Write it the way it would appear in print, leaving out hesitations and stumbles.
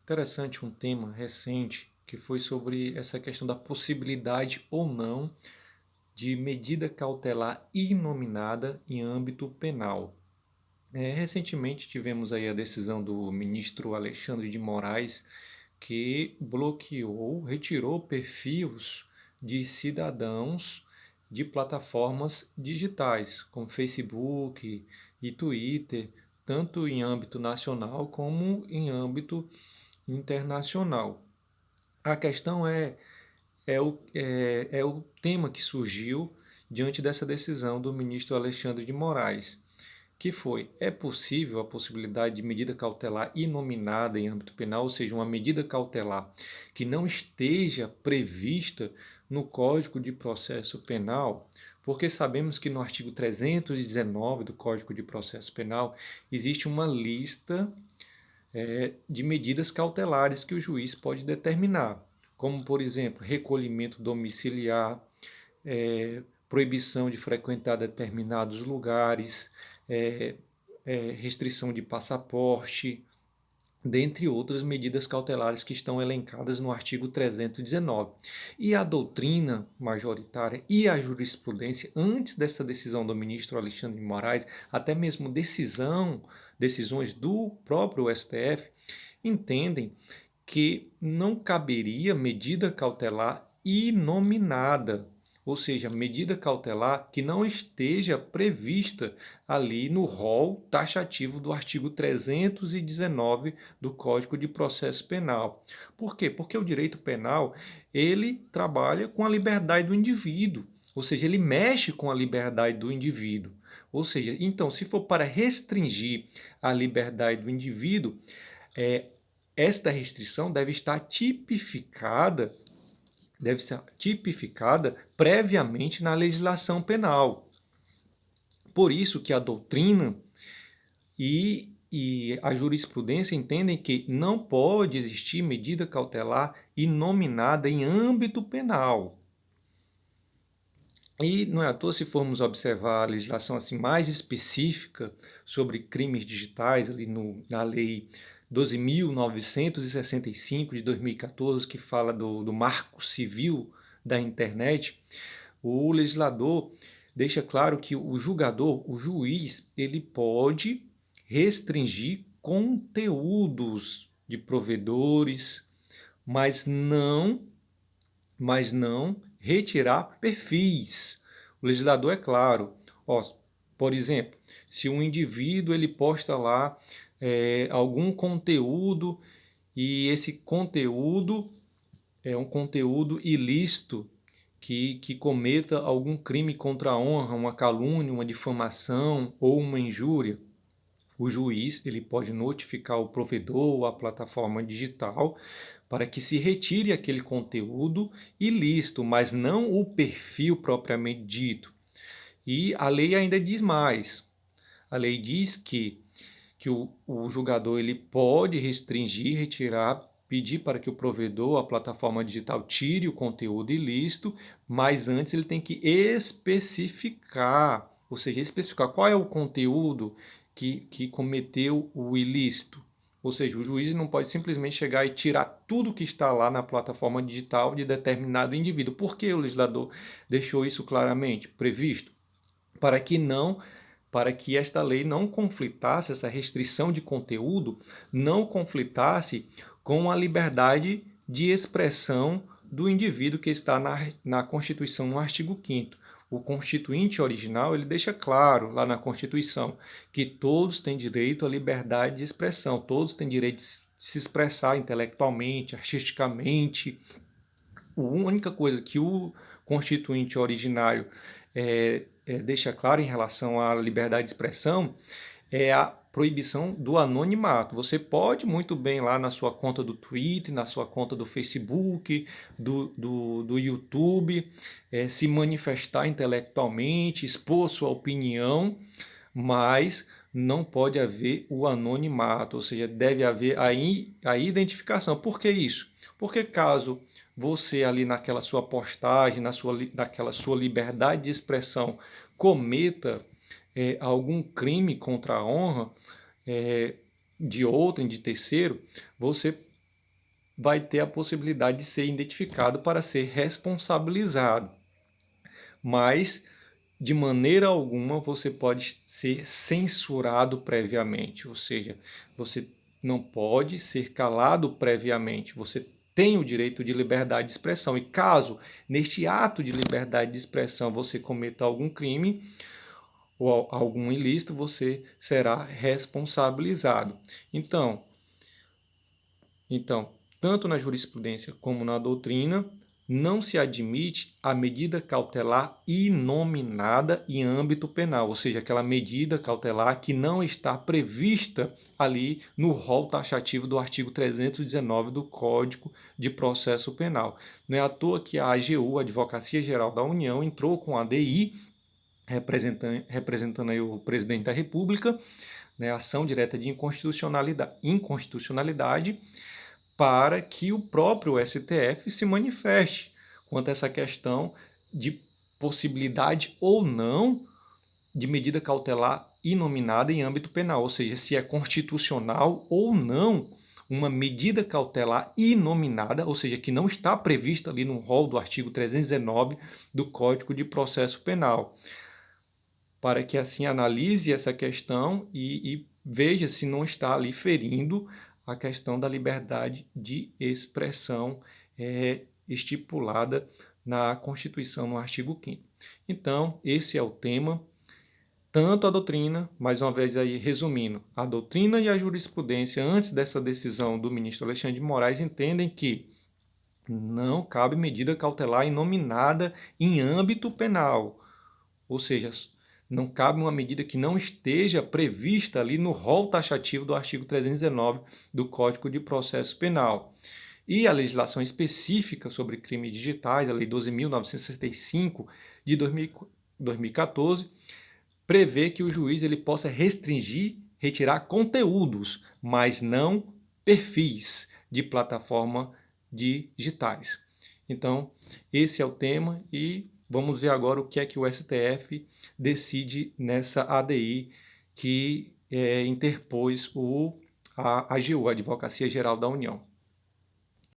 Interessante um tema recente que foi sobre essa questão da possibilidade ou não de medida cautelar inominada em âmbito penal. Recentemente tivemos aí a decisão do ministro Alexandre de Moraes que bloqueou, retirou perfis de cidadãos de plataformas digitais, como Facebook e Twitter, tanto em âmbito nacional como em âmbito internacional. A questão é o tema que surgiu diante dessa decisão do ministro Alexandre de Moraes, que foi: é possível a possibilidade de medida cautelar inominada em âmbito penal, ou seja, uma medida cautelar que não esteja prevista no Código de Processo Penal, porque sabemos que no artigo 319 do Código de Processo Penal existe uma lista de medidas cautelares que o juiz pode determinar, como, por exemplo, recolhimento domiciliar, proibição de frequentar determinados lugares, é, restrição de passaporte, dentre outras medidas cautelares que estão elencadas no artigo 319. E a doutrina majoritária e a jurisprudência, antes dessa decisão do ministro Alexandre de Moraes, até mesmo decisões do próprio STF, entendem que não caberia medida cautelar inominada, ou seja, medida cautelar que não esteja prevista ali no rol taxativo do artigo 319 do Código de Processo Penal. Por quê? Porque o direito penal, ele trabalha com a liberdade do indivíduo, ou seja, ele mexe com a liberdade do indivíduo. Ou seja, então, se for para restringir a liberdade do indivíduo, é, esta restrição deve ser tipificada previamente na legislação penal. Por isso que a doutrina e a jurisprudência entendem que não pode existir medida cautelar inominada em âmbito penal. E não é à toa, se formos observar a legislação assim mais específica sobre crimes digitais, ali na lei 12.965 de 2014, que fala do Marco Civil da Internet, o legislador deixa claro que o julgador, o juiz, ele pode restringir conteúdos de provedores, mas não retirar perfis. O legislador é claro. Ó, por exemplo, se um indivíduo ele posta lá algum conteúdo e esse conteúdo é um conteúdo ilícito que cometa algum crime contra a honra, uma calúnia, uma difamação ou uma injúria, o juiz ele pode notificar o provedor ou a plataforma digital para que se retire aquele conteúdo ilícito, mas não o perfil propriamente dito. E a lei ainda diz mais. A lei diz que o julgador ele pode restringir, retirar, pedir para que o provedor, a plataforma digital, tire o conteúdo ilícito, mas antes ele tem que especificar, ou seja, especificar qual é o conteúdo que cometeu o ilícito. Ou seja, o juiz não pode simplesmente chegar e tirar tudo que está lá na plataforma digital de determinado indivíduo. Por que o legislador deixou isso claramente previsto? Para que não para que esta lei não conflitasse, essa restrição de conteúdo não conflitasse com a liberdade de expressão do indivíduo que está na Constituição, no artigo 5º. O Constituinte original ele deixa claro lá na Constituição que todos têm direito à liberdade de expressão, todos têm direito de se expressar intelectualmente, artisticamente. A única coisa que o Constituinte originário deixa claro em relação à liberdade de expressão é a proibição do anonimato. Você pode muito bem lá na sua conta do Twitter, na sua conta do Facebook, do YouTube, se manifestar intelectualmente, expor sua opinião, mas não pode haver o anonimato, ou seja, deve haver a identificação. Por que isso? Porque caso você ali naquela sua postagem, naquela sua liberdade de expressão, cometa algum crime contra a honra de outrem, de terceiro, você vai ter a possibilidade de ser identificado para ser responsabilizado. Mas, de maneira alguma, você pode ser censurado previamente, ou seja, você não pode ser calado previamente, você tem o direito de liberdade de expressão. E caso, neste ato de liberdade de expressão, você cometa algum crime ou algum ilícito, você será responsabilizado. Então, tanto na jurisprudência como na doutrina, não se admite a medida cautelar inominada em âmbito penal, ou seja, aquela medida cautelar que não está prevista ali no rol taxativo do artigo 319 do Código de Processo Penal. Não é à toa que a AGU, a Advocacia Geral da União, entrou com a ADI, representando aí o presidente da República, né, ação direta de inconstitucionalidade, para que o próprio STF se manifeste quanto a essa questão de possibilidade ou não de medida cautelar inominada em âmbito penal, ou seja, se é constitucional ou não uma medida cautelar inominada, ou seja, que não está prevista ali no rol do artigo 319 do Código de Processo Penal, para que assim analise essa questão e veja se não está ali ferindo a questão da liberdade de expressão estipulada na Constituição, no artigo 5º. Então, esse é o tema. Tanto a doutrina, mais uma vez aí resumindo, a doutrina e a jurisprudência, antes dessa decisão do ministro Alexandre de Moraes, entendem que não cabe medida cautelar inominada em âmbito penal, ou seja, não cabe uma medida que não esteja prevista ali no rol taxativo do artigo 319 do Código de Processo Penal. E a legislação específica sobre crimes digitais, a Lei 12.965 de 2014, prevê que o juiz ele possa restringir, retirar conteúdos, mas não perfis de plataforma digitais. Então, esse é o tema e vamos ver agora o que é que o STF decide nessa ADI que interpôs a AGU, a Advocacia Geral da União.